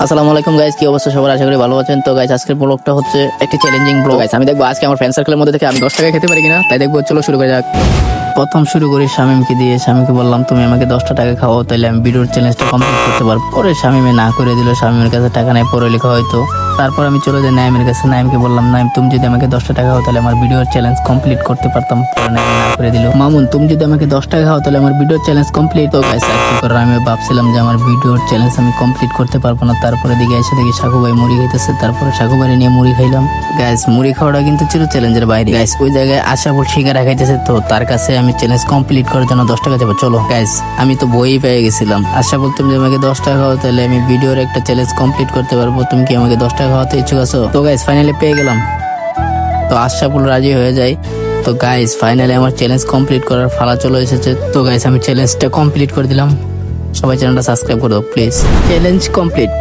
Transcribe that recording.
আসসালামু আলাইকুম গাইস, কি অবস্থা সবার? আশা করি ভালো আছেন। তো গাইস আজকের ব্লগটা হচ্ছে একটি চ্যালেঞ্জিং ব্লগ। গাইস আমি দেখবো আজকে আমার ফ্রেন্ড সার্কেলের মধ্যে থেকে আমি 10 টাকা খেতে পারি কিনা, তাই দেখবো। চলো শুরু করা যাক। প্রথম শুরু করি শামিমকে দিয়ে। শামিমকে বললাম তুমি আমাকে 10টা টাকা খাওয়াও, তাহলে আমি ভিডিওর চ্যালেঞ্জটা কমপ্লিট করতে পারবো। পরে শামিমে না করে দিল। শামিমের কাছে টাকা নাই, পরে লেখা হয়তো। তারপর আমি চলে যাই নাইমের কাছে। নাইমকে বললাম নাইম তুমি যদি আমাকে 10টা টাকা খাও তাহলে আমার ভিডিওর চ্যালেঞ্জ কমপ্লিট করতে পারতাম। পরে নাইম না করে দিল। মামুন তুমি যদি আমাকে 10 টাকা খাও তাহলে আমার ভিডিওর চ্যালেঞ্জ কমপ্লিট। তো গাইস আর কি করার, আমি ভাবছিলাম যে আমার ভিডিওর চ্যালেঞ্জ আমি কমপ্লিট করতে পারবো না। তারপরে দিকে এসে দেখি সাকু ভাই মুড়ি খাইতেছে। তারপরে সাকু ভাই নিয়ে মুড়ি খাইলাম। গাইস মুড়ি খাওয়াটা কিন্তু ছিল চ্যালেঞ্জের বাইরে। গাইস ওই জায়গায় আশাফুল শিকারা খাইতেছে, তো তার কাছে আমি চ্যালেঞ্জ কমপ্লিট করার জন্য 10 টাকা যাবো। চলো গাইস আমি তো বই পেয়ে গেছিলাম। আশাফুল তুমি আমাকে 10 টাকা খাও তাহলে আমি ভিডিওর একটা চ্যালেঞ্জ কমপ্লিট করতে পারবো। তুমি কি আমাকে 10 টাকা খাওয়াতে ইচ্ছুক আছো? তো গাইস ফাইনালি পেয়ে গেলাম। তো আশাফুল রাজি হয়ে যায়। তো গাইস ফাইনালি আমার চ্যালেঞ্জ কমপ্লিট করার ফালা চলে এসেছে। তো গাইস আমি চ্যালেঞ্জটা কমপ্লিট করে দিলাম। সবাই চ্যানেলটা সাবস্ক্রাইব করে দাও প্লিজ। Challenge complete.